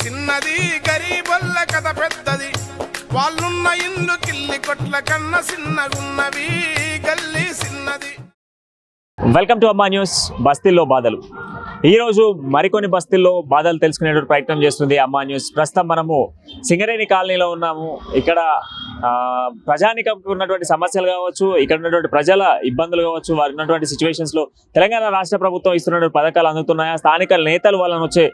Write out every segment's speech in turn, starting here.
సిన్నది గరీబొల్ల కథ పెద్దది వాళ్ళున్న ఇల్లు కిల్లి కొట్ల కన్న సిన్నగున్నవి గల్లీ సిన్నది. వెల్కమ్ టు అమ్మా న్యూస్. బస్తీల్లో బాధలు. ఈరోజు మరికొన్ని బస్తీల్లో బాధలు తెలుసుకునేటువంటి ప్రయత్నం చేస్తుంది అమ్మా న్యూస్. ప్రస్తుతం మనము సింగరేణి కాలనీలో ఉన్నాము. ఇక్కడ ప్రజానికంకి ఉన్నటువంటి సమస్యలు కావచ్చు, ఇక్కడ ఉన్నటువంటి ప్రజల ఇబ్బందులు కావచ్చు, వారు ఉన్నటువంటి సిచ్యువేషన్స్లో తెలంగాణ రాష్ట్ర ప్రభుత్వం ఇస్తున్నటువంటి పథకాలు అందుతున్నాయా, స్థానిక నేతలు వాళ్ళని వచ్చే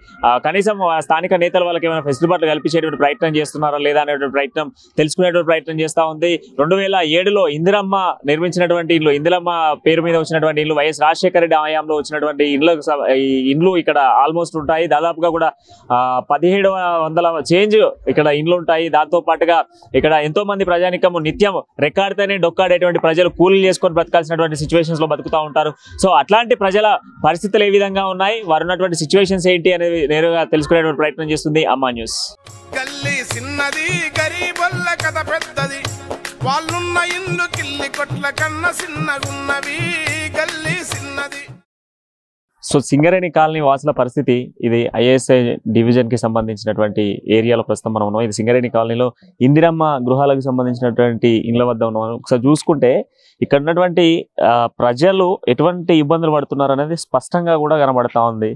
కనీసం స్థానిక నేతలు వాళ్ళకి ఏమైనా ఫెసిలిటీలు కల్పించేటువంటి ప్రయత్నం చేస్తున్నారా లేదా అనేటువంటి ప్రయత్నం తెలుసుకునేటువంటి ప్రయత్నం చేస్తూ ఉంది. 2007లో ఇందిరమ్మ నిర్మించినటువంటి ఇల్లు, ఇందిరమ్మ పేరు మీద వచ్చినటువంటి ఇల్లు, వైఎస్ రాజశేఖర రెడ్డి హయాంలో వచ్చినటువంటి ఇండ్లు ఇక్కడ ఆల్మోస్ట్ ఉంటాయి. దాదాపుగా కూడా 1700 చేంజ్ ఇక్కడ ఇండ్లు ఉంటాయి. దాంతో పాటుగా ఇక్కడ ఎంతో మంది ప్రజానికము నిత్యం రెక్కాడితేనే డొక్కాడేటువంటి ప్రజలు కూలీలు చేసుకొని బ్రతకాల్సినటువంటి సిచ్యువేషన్స్ లో బతుకుతూ ఉంటారు. సో అట్లాంటి ప్రజల పరిస్థితులు ఏ విధంగా ఉన్నాయి, వారు ఉన్నటువంటి సిచ్యువేషన్స్ ఏంటి అనేది నేరుగా తెలుసుకునేటువంటి ప్రయత్నం చేస్తుంది అమ్మా న్యూస్. గల్లీ సిన్నది గరీబొల్ల కథ పెద్దది వాళ్ళున్న ఇల్లు కిల్లి కొట్ల కన్న సిన్నగున్నవి గల్లీ సిన్నది. సో సింగరేణి కాలనీ వాసుల పరిస్థితి ఇది. ఐఎస్ఐ డివిజన్ కి సంబంధించినటువంటి ఏరియాలో ప్రస్తుతం మనం ఉన్నాం. ఇది సింగరేణి కాలనీలో ఇందిరమ్మ గృహాలకు సంబంధించినటువంటి ఇండ్ల వద్ద ఉన్నాం. ఒకసారి చూసుకుంటే ఇక్కడ ఉన్నటువంటి ప్రజలు ఎటువంటి ఇబ్బందులు పడుతున్నారు అనేది స్పష్టంగా కూడా కనబడతా ఉంది.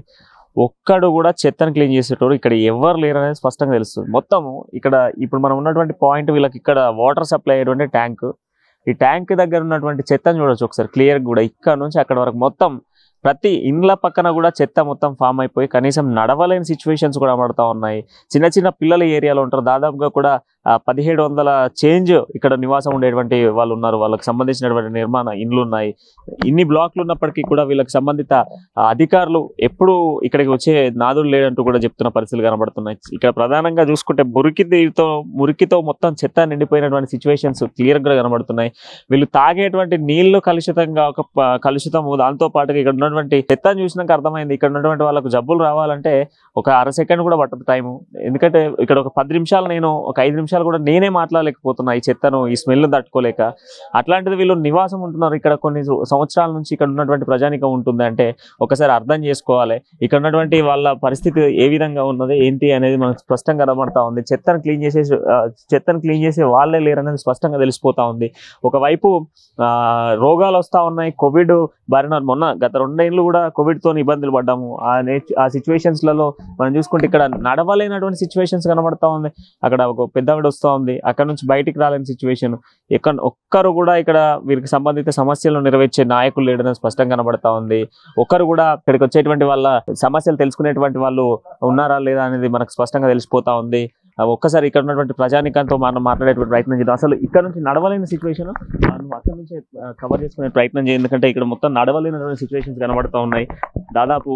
ఒక్కడు కూడా చెత్తను క్లీన్ చేసేటోడు ఇక్కడ ఎవరు లేరు అనేది స్పష్టంగా తెలుస్తుంది. మొత్తము ఇక్కడ ఇప్పుడు మనం ఉన్నటువంటి పాయింట్, వీళ్ళకి ఇక్కడ వాటర్ సప్లై అయ్యేటువంటి ట్యాంక్, ఈ ట్యాంక్ దగ్గర ఉన్నటువంటి చెత్తను చూడొచ్చు ఒకసారి క్లియర్ కూడా. ఇక్కడ నుంచి అక్కడ వరకు మొత్తం ప్రతి ఇండ్ల పక్కన కూడా చెత్త మొత్తం ఫామ్ అయిపోయి కనీసం నడవలేని సిచ్యువేషన్స్ కూడా పడుతూ ఉన్నాయి. చిన్న చిన్న పిల్లల ఏరియాలో ఉంటారు. దాదాపుగా కూడా 1700 చేంజ్ ఇక్కడ నివాసం ఉండేటువంటి వాళ్ళు ఉన్నారు. వాళ్ళకి సంబంధించినటువంటి నిర్మాణ ఇండ్లు ఉన్నాయి. ఇన్ని బ్లాక్లు ఉన్నప్పటికీ కూడా వీళ్ళకి సంబంధిత అధికారులు ఎప్పుడు ఇక్కడికి వచ్చే నాదులు లేదంటూ కూడా చెప్తున్న పరిస్థితులు కనబడుతున్నాయి. ఇక్కడ ప్రధానంగా చూసుకుంటే మురికితో మొత్తం చెత్త నిండిపోయినటువంటి సిచ్యువేషన్స్ క్లియర్గా కనబడుతున్నాయి. వీళ్ళు తాగేటువంటి నీళ్లు కలుషితము, దాంతో పాటుగా ఇక్కడ ఉన్నటువంటి చెత్తను చూసినాక అర్థమైంది ఇక్కడ ఉన్నటువంటి వాళ్ళకు జబ్బులు రావాలంటే ఒక అర సెకండ్ కూడా పట్టదు టైము. ఎందుకంటే ఇక్కడ ఒక 10 నిమిషాలు, నేను ఒక 5 నిమిషాలు కూడా నేనే మాట్లాడలేకపోతున్నా ఈ చెత్తను, ఈ స్మెల్ తట్టుకోలేక. అట్లాంటిది వీళ్ళు నివాసం ఉంటున్నారు ఇక్కడ కొన్ని సంవత్సరాల నుంచి. ఇక్కడ ఉన్నటువంటి ప్రజానికం ఉంటుంది అంటే ఒకసారి అర్థం చేసుకోవాలి ఇక్కడ ఉన్నటువంటి వాళ్ళ పరిస్థితి ఏ విధంగా ఉన్నది ఏంటి అనేది మనకు స్పష్టంగా కనబడతా ఉంది. చెత్తను క్లీన్ చేసే వాళ్ళే లేరనేది స్పష్టంగా తెలిసిపోతా ఉంది. ఒకవైపు రోగాలు వస్తూ ఉన్నాయి. కోవిడ్ బారిన మొన్న గత 2 ఏళ్ళు కూడా కోవిడ్తో ఇబ్బందులు పడ్డాము. ఆ సిచ్యువేషన్స్లలో మనం చూసుకుంటే ఇక్కడ నడవలేనటువంటి సిచ్యువేషన్స్ కనబడతా ఉంది. అక్కడ ఒక పెద్దవిడ వస్తూ ఉంది, అక్కడ నుంచి బయటికి రాలేని సిచ్యువేషన్. ఒక్కరు కూడా ఇక్కడ వీరికి సంబంధిత సమస్యలను నెరవేర్చే నాయకులు లేడని స్పష్టంగా కనబడతా ఉంది. ఒక్కరు కూడా ఇక్కడికి వచ్చేటువంటి వాళ్ళ సమస్యలు తెలుసుకునేటువంటి వాళ్ళు ఉన్నారా లేదా అనేది మనకు స్పష్టంగా తెలిసిపోతా ఉంది. ఒక్కసారి ఇక్కడ ఉన్నటువంటి ప్రజానికంతో మనం మాట్లాడేటువంటి ప్రయత్నం చేద్దాం. అసలు ఇక్కడ నుంచి నడవలేని సిచ్యువేషన్ మనం అక్కడ నుంచి కవర్ చేసుకునే ప్రయత్నం చేయాలి. ఎందుకంటే ఇక్కడ మొత్తం నడవలేనటువంటి సిచ్యువేషన్స్ కనబడుతూ ఉన్నాయి. దాదాపు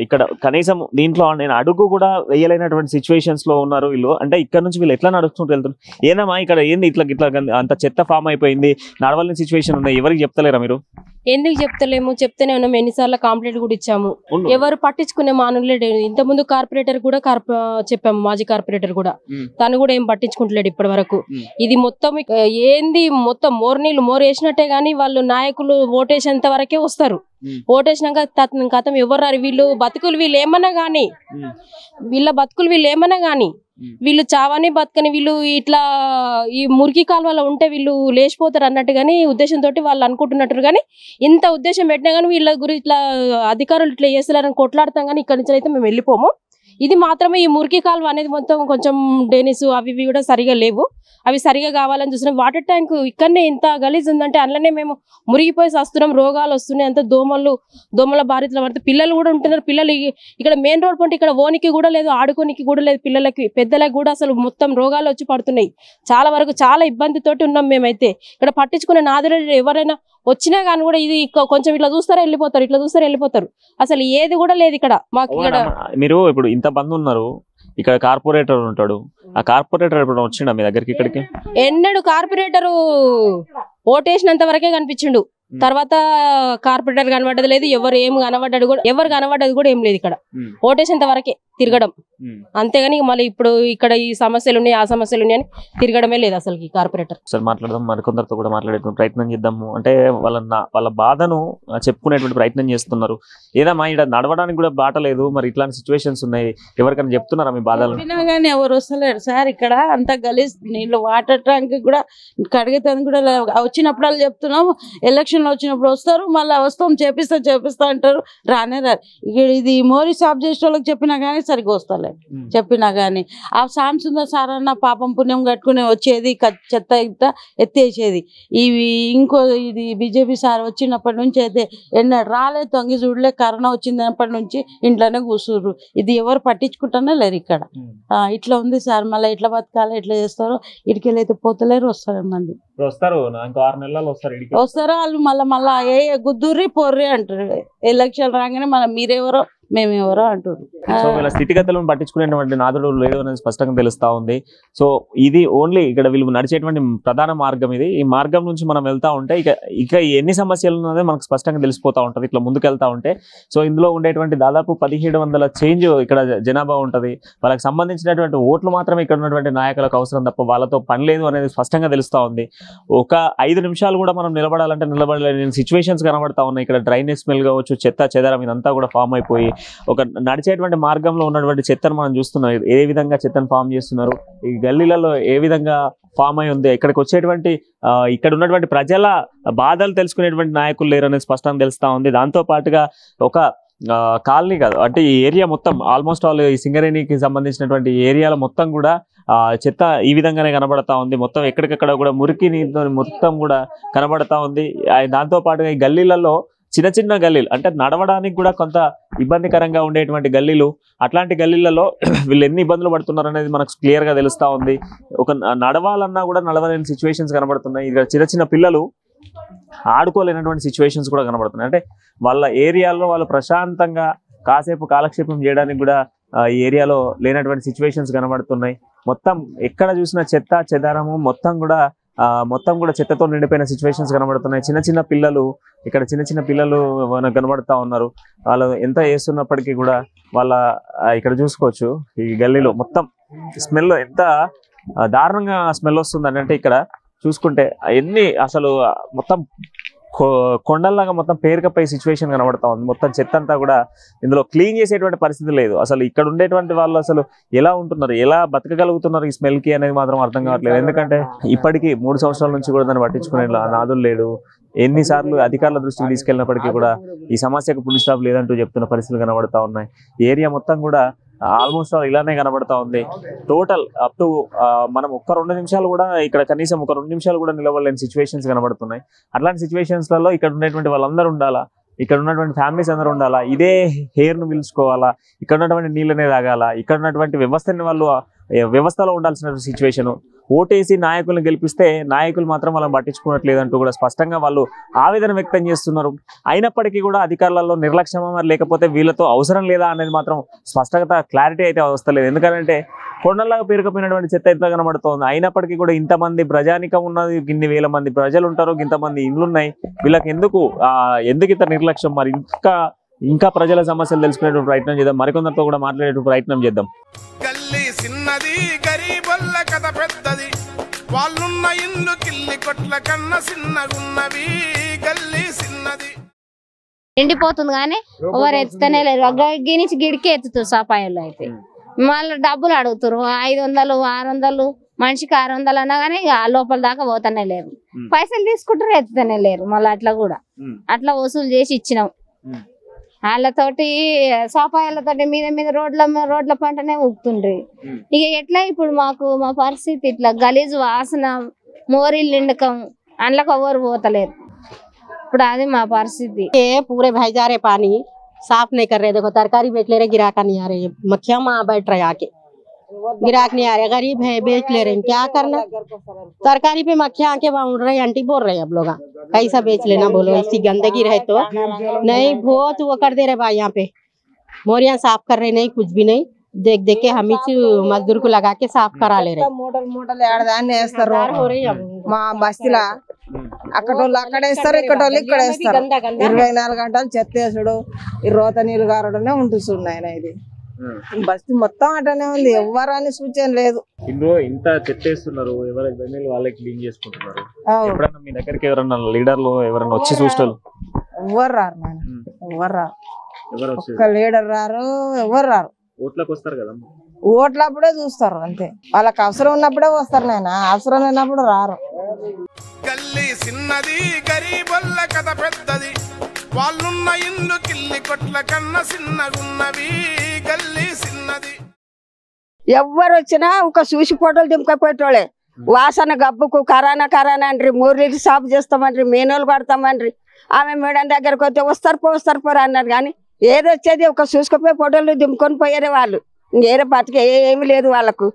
ఇక్కడ కనీసం దీంట్లో నేను అడుగు కూడా వేయలేనటువంటి సిచ్యువేషన్స్ లో ఉన్నారు వీళ్ళు. అంటే ఇక్కడ నుంచి వీళ్ళు ఎట్లా నడుచుకుంటూ వెళ్తున్నారు? ఏనమ్మా ఇక్కడ ఏంది ఇట్లా అంత చెత్త ఫామ్ అయిపోయింది, నడవలేని సిచ్యువేషన్ ఉంది, ఎవరికి చెప్తలేరా మీరు? ఎందుకు చెప్తలేము? చెప్తేనే ఉన్నాము. ఎన్నిసార్లు కంప్లైంట్ కూడా ఇచ్చాము, ఎవరు పట్టించుకునే మానులేడు. ఇంత ముందు కార్పొరేటర్ కూడా చెప్పాము, మాజీ కార్పొరేటర్ కూడా, తను కూడా ఏం పట్టించుకుంటలేడు ఇప్పటి వరకు. ఇది మొత్తం ఏంది, మొత్తం మోరు వేసినట్టే గానీ వాళ్ళు నాయకులు ఓటేసేంత వరకే వస్తారు. ఓటేసినాక కథం ఎవరు రారు. వీళ్ళ బతుకులు వీళ్ళు ఏమన్నా గానీ వీళ్ళు చావని బతకని వీళ్ళు ఇట్లా ఈ మురికి కాలువలో ఉంటే వీళ్ళు లేచిపోతారు అన్నట్టుగాని ఉద్దేశంతో వాళ్ళు అనుకుంటున్నట్టు. కానీ ఇంత ఉద్దేశం పెట్టినా కానీ వీళ్ళ గురించి ఇట్లా అధికారులు ఇట్లా చేస్తారని కొట్లాడతాం. కానీ ఇక్కడి నుంచి అయితే మేము వెళ్ళిపోము. ఇది మాత్రమే ఈ మురికి కాలువ అనేది మొత్తం కొంచెం డ్రైనేజ్ అవి కూడా సరిగా లేవు. అవి సరిగా కావాలని చూస్తున్నాం. వాటర్ ట్యాంక్ ఇక్కడనే ఇంత గలీజ్ ఉందంటే అందులోనే మేము మురిగిపోయి వస్తున్నాం. రోగాలు వస్తున్నాయి. అంత దోమల బారితలు పడితే పిల్లలు కూడా ఉంటున్నారు. పిల్లలు ఇక్కడ మెయిన్ రోడ్ పంటే ఇక్కడ ఓనికి కూడా లేదు, ఆడుకోనికి కూడా లేదు. పిల్లలకి పెద్దలకు కూడా అసలు మొత్తం రోగాలు వచ్చి పడుతున్నాయి. చాలా వరకు చాలా ఇబ్బందితోటి ఉన్నాం మేమైతే. ఇక్కడ పట్టించుకునే నాదులు ఎవరైనా వచ్చినా కానీ కూడా ఇది కొంచెం ఇట్లా చూస్తారా వెళ్ళిపోతారు. అసలు ఏది కూడా లేదు ఇక్కడ మాకు. ఇక్కడ మీరు ఇప్పుడు ఇంత మంది ఉన్నారు, ఇక్కడ కార్పొరేటర్ ఉంటాడు. ఆ కార్పొరేటర్ ఇప్పుడు వచ్చిండా మీ దగ్గరికి? ఇక్కడికి ఎన్నడు కార్పొరేటరు ఓటేసినంత వరకే కనిపించిండు. తర్వాత కార్పొరేటర్ కనబడ్డది లేదు, ఎవరు కనబడ్డది కూడా ఏం లేదు. ఇక్కడ ఓటేసేంత వరకే తిరగడం, అంతేగాని మళ్ళీ ఇప్పుడు ఇక్కడ ఈ సమస్యలు ఉన్నాయి ఆ సమస్యలు ఉన్నాయి అని తిరగడమే లేదు అసలు ఈ కార్పొరేటర్. సార్ మాట్లాడదాం, మరికొందరితో కూడా మాట్లాడేటువంటి ప్రయత్నం చేద్దాము. అంటే వాళ్ళ బాధను చెప్పుకునేటువంటి ప్రయత్నం చేస్తున్నారు. ఏదమ్మా ఇక్కడ నడవడానికి కూడా బాట లేదు, మరి ఇట్లాంటి సిచ్యువేషన్స్ ఉన్నాయి, ఎవరికైనా చెప్తున్నారా మీ బాధలు? కానీ ఎవరు వస్తలేరు సార్, ఇక్కడ అంతా గలీజ్ నీళ్ళు, వాటర్ ట్యాంక్ కూడా కడిగేదానికి కూడా వచ్చినప్పుడు వాళ్ళు చెప్తున్నాం, ఎలక్షన్లో వచ్చినప్పుడు వస్తారు, మళ్ళీ వస్తాం చేపిస్తా అంటారు, రానే రారు. ఇది మోరీ సాఫ్ చేసే వాళ్ళకి చెప్పినా కానీ సరిగ్గా వస్తలేదు, చెప్పినా కానీ. ఆ సాంసుందర్ సార్ అన్న పాపం పుణ్యం కట్టుకుని వచ్చేది, చెత్త ఇంత ఎత్తేసేది. ఇవి ఇది బీజేపీ సార్ వచ్చినప్పటి నుంచి అయితే రాలే, తొంగి చూడలే, కరోనా వచ్చినప్పటి నుంచి ఇంట్లోనే కూర్చుర్రు. ఇది ఎవరు పట్టించుకుంటానే లేరు ఇక్కడ. ఇట్లా ఉంది సార్, మళ్ళీ ఎట్లా బతకాలి, ఎట్లా చేస్తారో. ఇటుకెళ్ళి అయితే పోతలేరు, వస్తారు మంది వస్తారు, 6 నెలల్లో వస్తారు వాళ్ళు. మళ్ళా ఏ గుద్దుర్రి పొర్రి అంటారు, ఎలక్షన్ రాగానే మళ్ళీ మీరెవరో మేమెవరో అంటారు. సో వీళ్ళ స్థితిగతులను పట్టించుకునేటువంటి నాదుడు లేదు అనేది స్పష్టంగా తెలుస్తా ఉంది. సో ఇది ఓన్లీ ఇక్కడ వీళ్ళు నడిచేటువంటి ప్రధాన మార్గం ఇది. ఈ మార్గం నుంచి మనం వెళ్తా ఉంటే ఇక ఎన్ని సమస్యలు ఉన్నదో మనకు స్పష్టంగా తెలిసిపోతా ఉంటుంది ఇట్లా ముందుకెళ్తా ఉంటే. సో ఇందులో ఉండేటువంటి దాదాపు 1700 చేంజ్ ఇక్కడ జనాభా ఉంటుంది. వాళ్ళకి సంబంధించినటువంటి ఓట్లు మాత్రమే ఇక్కడ ఉన్నటువంటి నాయకులకు అవసరం తప్ప వాళ్ళతో పని లేదు అనేది స్పష్టంగా తెలుస్తా ఉంది. ఒక 5 నిమిషాలు కూడా మనం నిలబడాలంటే నిలబడలేని సిచ్యువేషన్స్ కనబడతా ఉన్నాయి. ఇక్కడ డ్రైనేజ్ స్మెల్ కావచ్చు, చెత్త చెదారం ఇదంతా కూడా ఫామ్ అయిపోయి ఒక నడిచేటువంటి మార్గంలో ఉన్నటువంటి చెత్తను మనం చూస్తున్నాం. ఏ విధంగా చెత్తను ఫామ్ చేస్తున్నారు, ఈ గల్లీలలో ఏ విధంగా ఫామ్ అయి ఉంది, ఇక్కడికి వచ్చేటువంటి ఇక్కడ ఉన్నటువంటి ప్రజల బాధలు తెలుసుకునేటువంటి నాయకులు లేరు అనేది స్పష్టంగా తెలుస్తా ఉంది. దాంతో పాటుగా ఒక కాలనీ కాదు, అంటే ఈ ఏరియా మొత్తం ఆల్మోస్ట్ ఆల్ ఈ సింగరేణికి సంబంధించినటువంటి ఏరియాలో మొత్తం కూడా చెత్త ఈ విధంగానే కనబడతా ఉంది. మొత్తం ఎక్కడికక్కడ కూడా మురికి నీరుతో మొత్తం కూడా కనబడతా ఉంది. దాంతో పాటుగా ఈ గల్లీలలో చిన్న గల్లీలు, అంటే నడవడానికి కూడా కొంత ఇబ్బందికరంగా ఉండేటువంటి గల్లీలు, అట్లాంటి గల్లీలలో వీళ్ళు ఎన్ని ఇబ్బందులు పడుతున్నారు అనేది మనకు క్లియర్గా తెలుస్తూ ఉంది. ఒక నడవాలన్నా కూడా నడవలేని సిచ్యువేషన్స్ కనబడుతున్నాయి. ఇక్కడ చిన్న పిల్లలు ఆడుకోలేనటువంటి సిచ్యువేషన్స్ కూడా కనబడుతున్నాయి. అంటే వాళ్ళ ఏరియాలో వాళ్ళు ప్రశాంతంగా కాసేపు కాలక్షేపం చేయడానికి కూడా ఈ ఏరియాలో లేనటువంటి సిచ్యువేషన్స్ కనబడుతున్నాయి. మొత్తం ఎక్కడ చూసినా చెత్త చెదారము మొత్తం కూడా చెత్తతో నిండిపోయిన సిచ్యువేషన్స్ కనబడుతున్నాయి. చిన్న పిల్లలు ఇక్కడ చిన్న పిల్లలు మనకు కనబడతా ఉన్నారు. వాళ్ళు ఎంత చేస్తున్నప్పటికీ కూడా వాళ్ళ ఇక్కడ చూసుకోవచ్చు ఈ గల్లీలో మొత్తం స్మెల్ ఎంత దారుణంగా స్మెల్ వస్తుంది అంటే ఇక్కడ చూసుకుంటే ఎన్ని అసలు మొత్తం కొండల్లాగా మొత్తం పేరుకపోయే సిచ్యువేషన్ కనబడతా ఉంది. మొత్తం చెత్త అంతా కూడా ఇందులో క్లీన్ చేసేటువంటి పరిస్థితి లేదు. అసలు ఇక్కడ ఉండేటువంటి వాళ్ళు అసలు ఎలా ఉంటున్నారు, ఎలా బతకగలుగుతున్నారు ఈ స్మెల్కి అనేది మాత్రం అర్థం కావట్లేదు. ఎందుకంటే ఇప్పటికీ 3 సంవత్సరాల నుంచి కూడా దాన్ని పట్టించుకునే నాదులు లేడు. ఎన్నిసార్లు అధికారుల దృష్టికి తీసుకెళ్ళినప్పటికీ కూడా ఈ సమస్యకు పులి స్టాప్ లేదంటూ చెప్తున్న పరిస్థితులు కనబడతా ఉన్నాయి. ఏరియా మొత్తం కూడా ఆల్మోస్ట్ ఇలానే కనబడతా ఉంది. టోటల్ అప్ టు మనం 1-2 నిమిషాలు కూడా ఇక్కడ కనీసం 1-2 నిమిషాలు కూడా నిలవలేని సిచ్యువేషన్స్ కనబడుతున్నాయి. అట్లాంటి సిచ్యువేషన్స్లలో ఇక్కడ ఉన్నటువంటి వాళ్ళందరూ ఉండాలా, ఇక్కడ ఉన్నటువంటి ఫ్యామిలీస్ అందరూ ఉండాలా, ఇదే హెయిర్ను పిలుచుకోవాలా, ఇక్కడ ఉన్నటువంటి నీళ్ళనే తాగాల, ఇక్కడ ఉన్నటువంటి వ్యవస్థలో ఉండాల్సిన సిచ్యువేషన్. ఓటేసి నాయకులను గెలిపిస్తే నాయకులు మాత్రం వాళ్ళని పట్టించుకున్నట్లేదంటూ కూడా స్పష్టంగా వాళ్ళు ఆవేదన వ్యక్తం చేస్తున్నారు. అయినప్పటికీ కూడా అధికారులలో నిర్లక్ష్యమా మరి లేకపోతే వీళ్ళతో అవసరం లేదా అనేది మాత్రం స్పష్టంగా క్లారిటీ అయితే వస్తలేదు. ఎందుకంటే కొండలాగా పేరుకపోయినటువంటి చెత్త ఎంత కనబడుతోంది. అయినప్పటికీ కూడా ఇంతమంది ప్రజానికం ఉన్నది, ఇన్ని వేల మంది ప్రజలు ఉంటారు, ఇంతమంది ఇండ్లు ఉన్నాయి, వీళ్ళకి ఎందుకు ఇంత నిర్లక్ష్యం? మరి ఇంకా ప్రజల సమస్యలు తెలుసుకునేటువంటి ప్రయత్నం చేద్దాం, మరికొందరితో కూడా మాట్లాడేటువంటి ప్రయత్నం చేద్దాం. గల్లీ చిన్నది, గరీబొల్ల కథ పెద్దది, వాళ్ళున్న ఇల్లు కిల్లి కొట్ల కన్న చిన్నగున్నవి, గల్లీ చిన్నది. ఎండిపోతుంది కానీ ఎవరు ఎత్తుతనే లేరు. గడ్డి నుంచి గిడికి ఎత్తుతారు సఫాయిలో అయితే. మళ్ళీ డబ్బులు అడుగుతారు, 500 600, మనిషికి 600 అన్నా కానీ లోపల దాకా పోతానే లేరు. పైసలు తీసుకుంటారు, ఎత్తుతనే లేరు. మళ్ళీ అట్లా కూడా అట్లా వసూలు చేసి ఇచ్చినాం. వాళ్ళతోటి సఫాయిలతోటి మీద రోడ్ల పంటనే ఊపుతుండ్రి. ఇక ఎట్లా ఇప్పుడు మా పరిస్థితి ఇట్లా గలీజు వాసన, మోరీలు నిండకం, అందులోకి ఎవరు పోతలేరు. ఇప్పుడు అది మా పరిస్థితి. पूरे भाई जा रहे पानी साफ नहीं कर रहे। देखो तरकारी बेच ले रहे, गिराक नहीं आ रहे, मक्खियां बैठ रहे आके, गिराक नहीं आ रहे, गरीब है बेच ले रहे, क्या करना? तरकारी पे मक्खियां आके उड़ रहे, आंटी बोल रहे अब लोग कैसा बेच लेना बोलो, इसी गंदगी रहे तो नहीं। बहुत वो कर दे रहे भाई, यहाँ पे मोरियां साफ कर रहे, नहीं कुछ भी नहीं, देख के हम मजदूर को लगा के साफ करा ले रहे। మూటలు ఏడాదాన్ని వేస్తారు మా బస్తీలా. అక్కడోళ్ళు అక్కడ వేస్తారు, ఇక్కడోళ్ళు ఇక్కడ వేస్తారు. 24 గంటలు చెత్త వేసుడు, ఈ రోత నీళ్ళు గారడమే ఉంటుంది. ఆయన ఇది బస్తీ మొత్తం అటనే ఉంది, ఎవ్వరని సూచన లేదు. ఇందులో ఇంత చెత్త వేస్తున్నారు, ఎవరి బండిలు వాళ్ళే క్లీన్ చేసుకుంటున్నారు. అవును. ఎప్పుడన్నా మీ దగ్గరికి ఎవరన్నా లీడర్లు ఎవరన్నా వచ్చి చూస్తారు? ఎవ్వరు రారు నాయన, ఎవ్వరు రారు. ఎవరు వచ్చి ఒక్క లీడర్ రారు, ఎవ్వరు రారు. ఓట్లకు వస్తారు కదా, ఓట్లప్పుడే చూస్తారు అంతే. వాళ్ళకి అవసరం ఉన్నప్పుడే వస్తారు నాయన, అవసరం లేనప్పుడు రారు. గల్లీ చిన్నది గరీబొల్ల కథ పెద్దది, వాళ్ళున్న ఇల్లు కిల్లి కొట్ల కన్న చిన్నగున్నవి. గల్లీ చిన్నది. ఎవ్వరు వచ్చినా ఒక చూసి ఫోటోలు దింపకపోయేటోళ్ళే. వాసన గబ్బుకు కరానా అంటారు, మూర్లీలు సాపు చేస్తామంటారు, మేనోళ్ళు పడతామంటారు. ఆమె మేడం దగ్గరకు వస్తే వస్తారు పోరు అన్నారు. కానీ ఏది వచ్చేది ఒక చూసుకుపోయి ఫోటోలు దింపుకొని పోయారే వాళ్ళు. ఇంకేరే బతికే ఏమి లేదు వాళ్ళకు.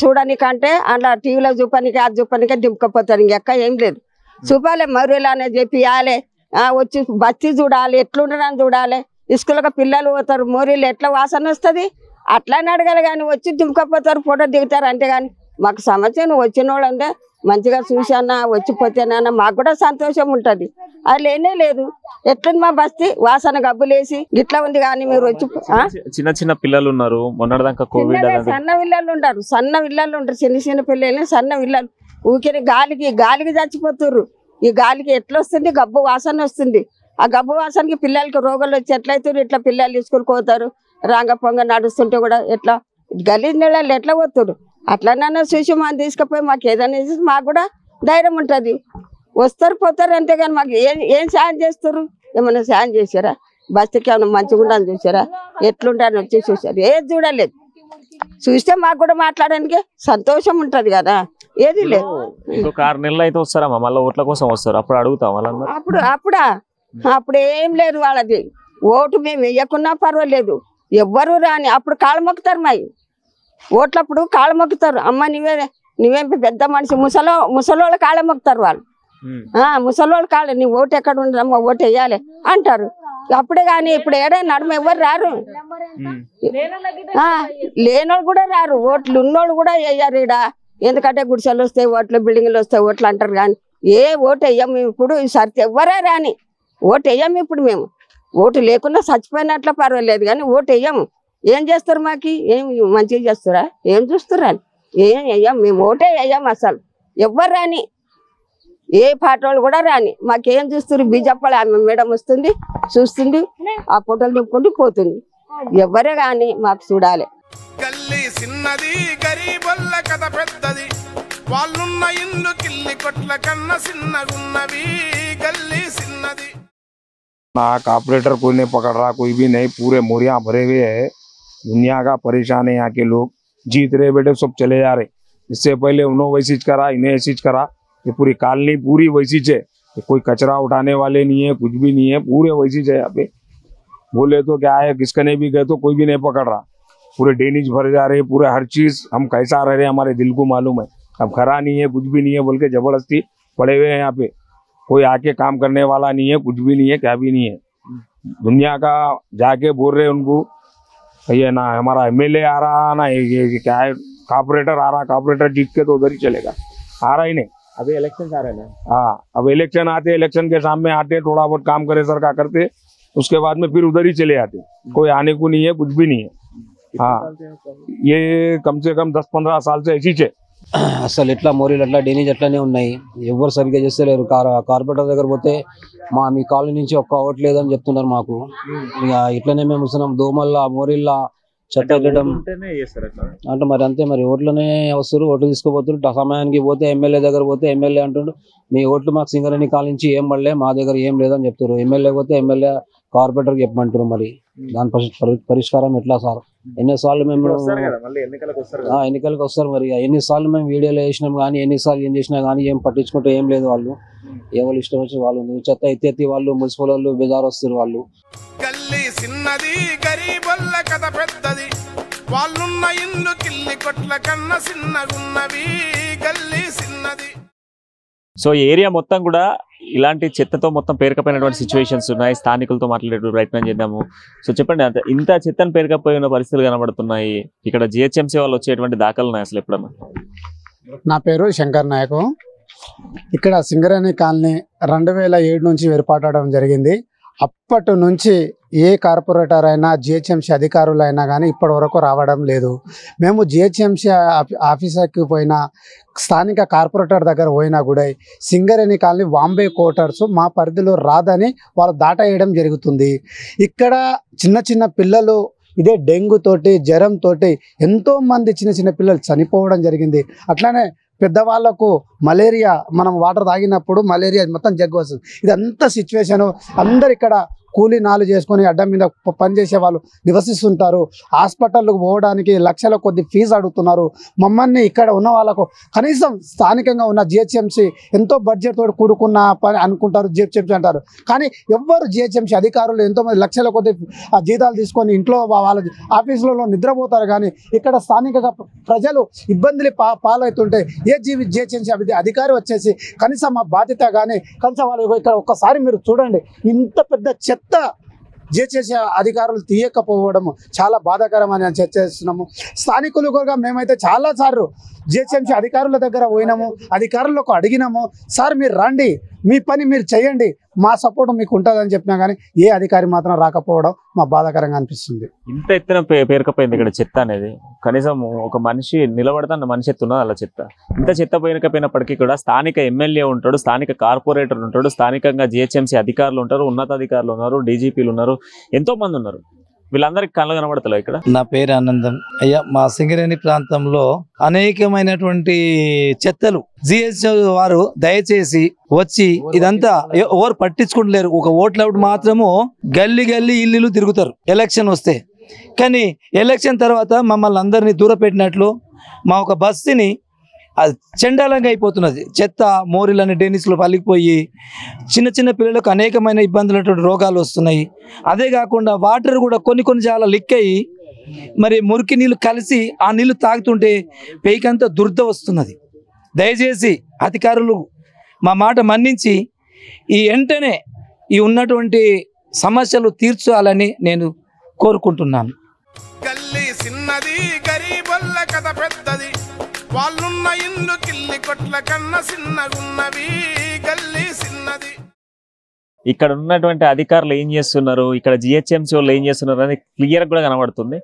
చూడనికంటే అలా టీవీలో చూపనికి అది చూపనికే దింపుకపోతారు, ఇంకెక్క ఏం లేదు. చూపాలి మరులానే చెప్పియాలి, వచ్చి బస్తీ చూడాలి, ఎట్లుండరని చూడాలి. స్కూల్కి పిల్లలు పోతారు, మోరీలు ఎట్లా వాసన వస్తుంది అట్లానే అడగాలి. కానీ వచ్చి దింపుకపోతారు, ఫోటో దిగుతారు. అంతేగాని మాకు సమస్య నువ్వు వచ్చిన వాళ్ళంటే మంచిగా చూసానా వచ్చిపోతేనా మాకు కూడా సంతోషం ఉంటుంది. అది లేనే లేదు. ఎట్లుంది మా బస్తీ, వాసన గబ్బులేసి గిట్లా ఉంది. కానీ మీరు వచ్చి చిన్న చిన్న పిల్లలు ఉన్నారు, మొన్నటిదాకా కోవిడ్ సన్న పిల్లలు ఉంటారు, చిన్న పిల్లలు సన్న పిల్లలు ఊరికి గాలికి చచ్చిపోతుర్రు. ఈ గాలికి ఎట్లా వస్తుంది, గబ్బు వాసన వస్తుంది. ఆ గబ్బు వాసనకి పిల్లలకి రోగాలు వచ్చి ఎట్లయితే ఇట్లా పిల్లలు తీసుకుని పోతారు. రాంగ పొంగ నడుస్తుంటే కూడా ఎట్లా గలీజ్ నీళ్ళు ఎట్లా పోతురు. అట్లనన్నా చూసి మనం తీసుకుపోయి మాకు ఏదైనా మాకు కూడా ధైర్యం ఉంటుంది. వస్తారు పోతారు అంతేగాని మాకు ఏం సాయం చేస్తారు? ఏమన్నా సాయం చేశారా? బస్తీకి ఏమన్నా మంచిగా ఉండని చూసారా? ఎట్లుంటారని వచ్చి చూసారు? ఏది చూడలేదు. చూస్తే మాకు కూడా మాట్లాడడానికి సంతోషం ఉంటుంది కదా. ఏది లేదు. ఇంకొక 6 నెలలు అయితే వస్తారమ్మా, మళ్ళీ ఓట్ల కోసం వస్తారు, అప్పుడు అడుగుతాం వాళ్ళందరూ. అప్పుడు ఏం లేదు వాళ్ళది. ఓటు మేము వేయకున్నా పర్వాలేదు, ఎవ్వరు రాని. అప్పుడు కాళ్ళు మొక్కుతారు మాయి ఓట్లప్పుడు, కాళ్ళు మొక్కుతారు. అమ్మ నువ్వేం పెద్ద మనిషి, ముసలోళ్ళ కాళ్ళ మొక్కుతారు వాళ్ళు. ముసలోళ్ళ కాళ్ళు, నీ ఓటు ఎక్కడ ఉండదమ్మా, ఓటు వేయాలి అంటారు. అప్పుడే కానీ ఇప్పుడు ఏడా నడుమ ఎవరు రారు. లేనోళ్ళు కూడా రారు, ఓట్లు ఉన్నోళ్ళు కూడా వేయరు ఈడ. ఎందుకంటే గుడిసెలు వస్తాయి ఓట్లు, బిల్డింగ్లు వస్తాయి ఓట్లు అంటారు. కానీ ఏ ఓటు వేయం మేము ఇప్పుడు. ఈసారి ఎవరే రాని ఓటు వేయం ఇప్పుడు మేము. ఓటు లేకుండా చచ్చిపోయినట్లు పర్వాలేదు కానీ ఓటు వేయము. ఏం చేస్తారు మాకి? ఏం మంచిగా చేస్తారా? ఏం చూస్తారా? ఏం వేయం మేము, ఓటే వేయం అసలు. ఎవ్వరు రాని, ఏ పార్టీ వాళ్ళు కూడా రాని. మాకేం చూస్తారు? బీజేపీ ఆమె మేడం వస్తుంది, చూస్తుంది, ఆ ఫోటోలు నింపుకుంటూ పోతుంది. ఎవ్వరే కానీ మాకు చూడాలి. గల్లీ చిన్నది గరీబొల్ల కథ పెద్దది, వాళ్ళున్న ఇల్లు కిల్లి కొట్ల కన్న చిన్నగున్నవి. గల్లీ చిన్నది. ना ऑपरेटर कोई नहीं पकड़ रहा, कोई भी नहीं, पूरे मोरियां भरे हुए है। दुनिया का परेशान है यहाँ के लोग, जीत रहे बेटे सब चले जा रहे। इससे पहले उन्होंने वैसी करा, इन्हें ऐसी करा। ये पूरी कॉलोनी पूरी वैसी है, कोई कचरा उठाने वाले नहीं है, कुछ भी नहीं है, पूरे वैसी है। यहाँ पे बोले तो क्या है, किसकने भी गए तो कोई भी नहीं पकड़ रहा। पूरे डेनिज भर जा रहे, पूरे हर चीज हम कैसा रह रहे हमारे दिल को मालूम है। अब खरा नहीं है, कुछ भी नहीं है बोल के जबरदस्ती पड़े हुए हैं यहाँ पे। कोई आके काम करने वाला नहीं है, कुछ भी नहीं है, क्या भी नहीं है। दुनिया का जाके बोल रहे उनको, ये ना हमारा एमएलए आ रहा, ना ये क्या है कॉर्पोरेटर आ रहा, कॉर्पोरेटर जीत के तो उधर ही चलेगा, आ रहा ही नहीं। अभी इलेक्शन आ रहे हैं। हाँ, अब इलेक्शन आते, इलेक्शन के सामने आते, थोड़ा बहुत काम करे सरकार करते, उसके बाद में फिर उधर ही चले जाते। कोई आने को नहीं है, कुछ भी नहीं है। हाँ, ये कम से कम 10-15 साल से ऐसी है। అసలు ఎట్లా మోరీలు అట్లా డేనేజ్ అట్లానే ఉన్నాయి, ఎవరు సరిగ్గా చేస్తలేరు. కార్పొరేటర్ దగ్గర పోతే మీ కాలనీ నుంచి ఒక్క ఓట్ లేదని చెప్తున్నారు మాకు. ఇక ఇట్లనే మేము వస్తున్నాం, దోమల్లా మోరీల్లా చెత్త వెళ్ళడం అంటే మరి అంతే. మరి ఓట్లనే వస్తారు, ఓట్లు తీసుకుపోతారు. సమయానికి పోతే ఎమ్మెల్యే దగ్గర పోతే ఎమ్మెల్యే అంటుండ్రు మీ ఓట్లు మాకు సింగరేణి కాలనీ నుంచి ఏం పడలే, మా దగ్గర ఏం లేదని చెప్తారు. ఎమ్మెల్యే పోతే ఎమ్మెల్యే కార్పొరేటర్కి చెప్పమంటారు. మరి దాని పరిష్కారం ఎట్లా సార్? ఎన్నిసార్లు మేము ఎన్నికలకు వస్తారు, మరి ఎన్నిసార్లు మేము వీడియోలు వేసినాం కానీ ఎన్నిసార్లు ఏం చేసినా కానీ ఏం పట్టించుకుంటే ఏం లేదు. వాళ్ళు ఎవరు ఇష్టం వచ్చి వాళ్ళు చెత్త ఎత్తి వాళ్ళు మున్సిపల్ వాళ్ళు బెజార్ వస్తారు వాళ్ళు. గల్లీ చిన్నది గరీబొల్ల కథ పెద్దది, వాళ్ళున్న ఇల్లు కిల్లి కొట్ల కన్న చిన్నగున్నవి. గల్లీ చిన్నది. సో ఏరియా మొత్తం కూడా ఇలాంటి చెత్తతో మొత్తం పేరుకపోయినటువంటి సిచ్యువేషన్స్ ఉన్నాయి. స్థానికులతో మాట్లాడే ప్రయత్నం చేద్దాము. సో చెప్పండి, ఇంత చెత్తను పేరుకపోయిన పరిస్థితులు కనబడుతున్నాయి, ఇక్కడ జిహెచ్ఎంసీ వాళ్ళు వచ్చేటువంటి దాఖలు ఉన్నాయి అసలు ఎప్పుడన్నా? నా పేరు శంకర్ నాయకు. ఇక్కడ సింగరేణి కాలనీ 2007 నుంచి ఏర్పాటడం జరిగింది. అప్పటి నుంచి ఏ కార్పొరేటర్ అయినా జిహెచ్ఎంసీ అధికారులైనా కానీ ఇప్పటి వరకు రావడం లేదు. మేము జిహెచ్ఎంసీ ఆఫీసర్కి పోయినా, స్థానిక కార్పొరేటర్ దగ్గర పోయినా కూడా సింగరేణి కాలనీ వాంబే క్వార్టర్స్ మా పరిధిలో రాదని వాళ్ళు దాటేయడం జరుగుతుంది. ఇక్కడ చిన్న చిన్న పిల్లలు ఇదే డెంగ్యూ తోటి, జ్వరం తోటి ఎంతోమంది చిన్న చిన్న పిల్లలు చనిపోవడం జరిగింది. అట్లానే పెద్దవాళ్ళకు మలేరియా, మనం వాటర్ తాగినప్పుడు మలేరియా మొత్తం జగ్గు వస్తుంది. ఇదంతా సిచ్యువేషను. అందరు ఇక్కడ కూలీ నాలు చేసుకొని అడ్డం మీద పనిచేసే వాళ్ళు నివసిస్తుంటారు. హాస్పిటల్కి పోవడానికి లక్షల కొద్ది ఫీజు అడుగుతున్నారు. మమ్మల్ని ఇక్కడ ఉన్న వాళ్ళకు కనీసం స్థానికంగా ఉన్న జిహెచ్ఎంసీ ఎంతో బడ్జెట్ తోటి కూడుకున్న పని అనుకుంటారు, జిహెచ్ఎంసీ అంటారు. కానీ ఎవ్వరు జిహెచ్ఎంసీ అధికారులు ఎంతోమంది లక్షల కొద్ది జీతాలు తీసుకొని ఇంట్లో వాళ్ళ ఆఫీసులలో నిద్రపోతారు. కానీ ఇక్కడ స్థానికంగా ప్రజలు ఇబ్బందులు పాలవుతుంటే ఏ జిహెచ్ఎంసీ అధికారి వచ్చేసి కనీసం మా బాధ్యత కానీ కనీసం వాళ్ళు ఇక్కడ ఒక్కసారి మీరు చూడండి, ఇంత పెద్ద చెత్త జిహెచ్ఎంసీ అధికారులు తీయకపోవడం చాలా బాధాకరం అని చర్చిస్తున్నాము. స్థానికులు కూడా మేమైతే చాలాసార్లు జిహెచ్ఎంసీ అధికారుల దగ్గర పోయినాము, అధికారులకు అడిగినాము, సార్ మీరు రండి, మీ పని మీరు చేయండి, మా సపోర్ట్ మీకు ఉంటుందని చెప్పినా కానీ ఏ అధికారి మాత్రం రాకపోవడం మా బాధాకరంగా అనిపిస్తుంది. ఇంత ఎత్తున పేరుకపోయింది ఇక్కడ చెత్త అనేది. కనీసం ఒక మనిషి నిలబడతాన్న మనిషి ఎత్తున్నది అలా చెత్త. ఇంత చెత్త పేరుకపోయినప్పటికీ కూడా స్థానిక ఎమ్మెల్యే ఉంటాడు, స్థానిక కార్పొరేటర్ ఉంటాడు, స్థానికంగా జిహెచ్ఎంసీ అధికారులు ఉంటారు, ఉన్నతాధికారులు ఉన్నారు, డీజీపీలు ఉన్నారు, ఎంతో మంది ఉన్నారు. వీళ్ళందరికీ కళ్ళు కనబడతలేవు ఇక్కడ. నా పేరు ఆనందం. అయ్యా, మా సింగరేణి ప్రాంతంలో అనేకమైనటువంటి చెత్తలు జిహెచ్ఎం వారు దయచేసి వచ్చి ఇదంతా ఎవరు పట్టించుకుంటలేరు. ఒక ఓట్లవుట్ మాత్రము గల్లీ గల్లీ ఇల్లు తిరుగుతారు ఎలక్షన్ వస్తే. కానీ ఎలక్షన్ తర్వాత మమ్మల్ని అందరినీ దూరపెట్టినట్లు మా ఒక బస్సుని అది చండాలంగా అయిపోతున్నది. చెత్త మోరీలని డెనిస్లో పలికిపోయి చిన్న చిన్న పిల్లలకు అనేకమైన ఇబ్బందులైనటువంటి రోగాలు వస్తున్నాయి. అదే కాకుండా వాటర్ కూడా కొన్ని చాలా లీక్ అయ్యి మరి మురికి నీళ్ళు కలిసి ఆ నీళ్లు తాగుతుంటే పేకంతా దుర్ద వస్తున్నది. దయచేసి అధికారులు మా మాట మన్నించి ఈ వెంటనే ఈ ఉన్నటువంటి సమస్యలు తీర్చాలని నేను కోరుకుంటున్నాను. గల్లీ చిన్నది, గరీబొల్ల కథ పెద్దది, వాళ్ళున్న ఇల్లు కిల్లి కొట్ల కన్న చిన్నగున్నవి, గల్లీ చిన్నది. ఇక్కడ ఉన్నటువంటి అధికారులు ఏం చేస్తున్నారు, ఇక్కడ జిహెచ్ఎంసీ వాళ్ళు ఏం చేస్తున్నారు అనేది క్లియర్ కూడా కనబడుతుంది.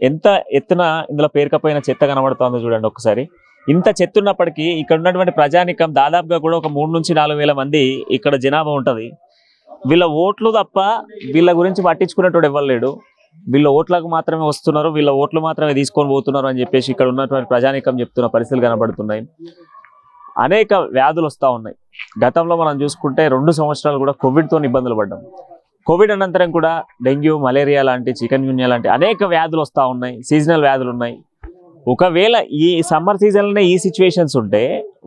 ఎంత ఎత్తున ఇందులో పేరుకపోయిన చెత్త కనబడుతుందో చూడండి ఒకసారి. ఇంత చెత్త ఉన్నప్పటికీ ఇక్కడ ఉన్నటువంటి ప్రజానికం దాదాపుగా కూడా ఒక 3 నుంచి 4 వేల మంది ఇక్కడ జనాభా ఉంటుంది. వీళ్ళ ఓట్లు తప్ప వీళ్ళ గురించి పట్టించుకునేటోడు ఎవ్వరు లేడు. వీళ్ళ ఓట్లకు మాత్రమే వస్తున్నారు, వీళ్ళ ఓట్లు మాత్రమే తీసుకొని పోతున్నారు అని చెప్పేసి ఇక్కడ ఉన్నటువంటి ప్రజానికం చెప్తున్న పరిస్థితులు కనబడుతున్నాయి. అనేక వ్యాధులు వస్తూ ఉన్నాయి. గతంలో మనం చూసుకుంటే 2 సంవత్సరాలు కూడా కోవిడ్తో ఇబ్బందులు పడ్డాం. కోవిడ్ అనంతరం కూడా డెంగ్యూ, మలేరియా లాంటి, చికెన్ గున్యా లాంటి అనేక వ్యాధులు వస్తూ ఉన్నాయి. సీజనల్ వ్యాధులు ఉన్నాయి. ఒకవేళ ఈ సమ్మర్ సీజన్లోనే ఈ సిచ్యువేషన్స్ ఉంటే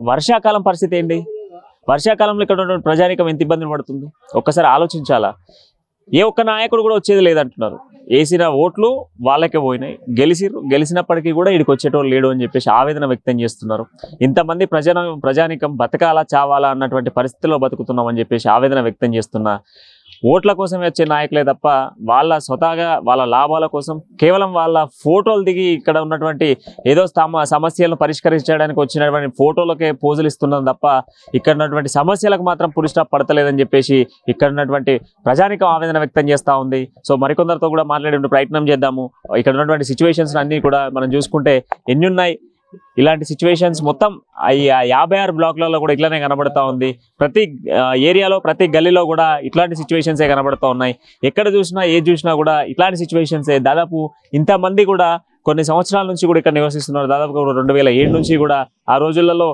వర్షాకాలం పరిస్థితి ఏంటి? వర్షాకాలంలో ఇక్కడ ఉన్నటువంటి ప్రజానికం ఎంత ఇబ్బందులు పడుతుంది ఒక్కసారి ఆలోచించాలా. ఏ ఒక్క నాయకుడు కూడా వచ్చేది లేదంటున్నారు. వేసిన ఓట్లు వాళ్ళకే పోయినాయి, గెలిచినప్పటికీ కూడా ఇక్కడికి వచ్చేటోళ్ళు లేడు అని చెప్పేసి ఆవేదన వ్యక్తం చేస్తున్నారు. ఇంతమంది ప్రజానికం బతకాలా చావాలా అన్నటువంటి పరిస్థితిలో బతుకుతున్నామని చెప్పేసి ఆవేదన వ్యక్తం చేస్తున్నా. ఓట్ల కోసమే వచ్చే నాయకులే తప్ప వాళ్ళ స్వతహాగా వాళ్ళ లాభాల కోసం కేవలం వాళ్ళ ఫోటోలు దిగి ఇక్కడ ఉన్నటువంటి ఏదో సమస్యలను పరిష్కరించడానికి వచ్చినటువంటి ఫోటోలకే పోజులు ఇస్తున్నాం తప్ప ఇక్కడ ఉన్నటువంటి సమస్యలకు మాత్రం పులి స్టాప్ పడతలేదని చెప్పేసి ఇక్కడ ఉన్నటువంటి ప్రజానికం ఆవేదన వ్యక్తం చేస్తూ ఉంది. సో మరికొందరితో కూడా మాట్లాడే ప్రయత్నం చేద్దాము. ఇక్కడ ఉన్నటువంటి సిచ్యువేషన్స్ అన్నీ కూడా మనం చూసుకుంటే ఎన్ని ఉన్నాయి. ఇలాంటి సిచ్యువేషన్స్ మొత్తం 56 బ్లాక్లలో కూడా ఇట్లానే కనబడతా ఉంది. ప్రతి ఏరియాలో, ప్రతి గల్లీలో కూడా ఇట్లాంటి సిచ్యువేషన్సే కనబడతా ఉన్నాయి. ఎక్కడ చూసినా ఏది చూసినా కూడా ఇట్లాంటి సిచ్యువేషన్సే. దాదాపు ఇంతమంది కూడా కొన్ని సంవత్సరాల నుంచి కూడా ఇక్కడ నివసిస్తున్నారు. దాదాపుగా 2007 నుంచి కూడా ఆ రోజులలో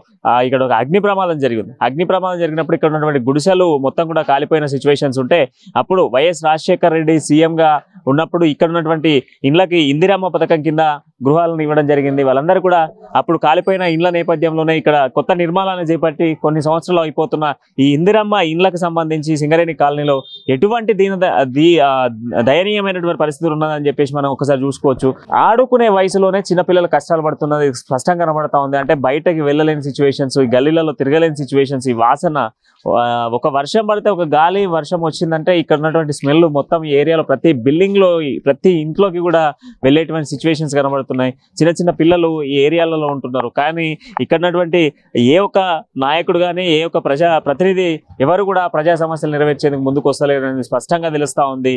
ఇక్కడ ఒక అగ్ని ప్రమాదం జరిగింది. అగ్ని ప్రమాదం జరిగినప్పుడు ఇక్కడ ఉన్నటువంటి గుడిసెలు మొత్తం కూడా కాలిపోయిన సిచ్యువేషన్స్ ఉంటే అప్పుడు వైఎస్ రాజశేఖర్ రెడ్డి సీఎంగా ఉన్నప్పుడు ఇక్కడ ఉన్నటువంటి ఇండ్లకి ఇందిరమ్మ పథకం కింద గృహాలను ఇవ్వడం జరిగింది. వాళ్ళందరూ కూడా అప్పుడు కాలిపోయిన ఇండ్ల నేపథ్యంలోనే ఇక్కడ కొత్త నిర్మాణాలను చేపట్టి కొన్ని సంవత్సరాలు అయిపోతున్న ఈ ఇందిరమ్మ ఇండ్లకు సంబంధించి సింగరేణి కాలనీలో ఎటువంటి దయనీయమైనటువంటి పరిస్థితులు ఉన్నదని చెప్పేసి మనం ఒకసారి చూసుకోవచ్చు. ఆడుకునే వయసులోనే చిన్నపిల్లలు కష్టాలు పడుతున్నది స్పష్టంగా కనబడతా ఉంది. అంటే బయటకి వెళ్ళలేని సిచ్యువేషన్స్, ఈ గల్లీలలో తిరగలేని సిచ్యువేషన్స్, ఈ వాసన, ఒక వర్షం పడితే ఒక గాలి వర్షం వచ్చిందంటే ఇక్కడ ఉన్నటువంటి స్మెల్ మొత్తం ఈ ఏరియాలో ప్రతి బిల్డింగ్ లో, ప్రతి ఇంట్లోకి కూడా వెళ్ళేటువంటి సిచ్యువేషన్స్ కనబడుతుంది. కనబడుతున్నాయి. చిన్న చిన్న పిల్లలు ఈ ఏరియాలలో ఉంటున్నారు. కానీ ఇక్కడ ఉన్నటువంటి ఏ ఒక్క నాయకుడు కానీ ఏ ఒక్క ప్రజా ప్రతినిధి ఎవరు కూడా ప్రజా సమస్యలు నెరవేర్చేందుకు ముందుకు వస్తలేరు అనేది స్పష్టంగా తెలుస్తా ఉంది.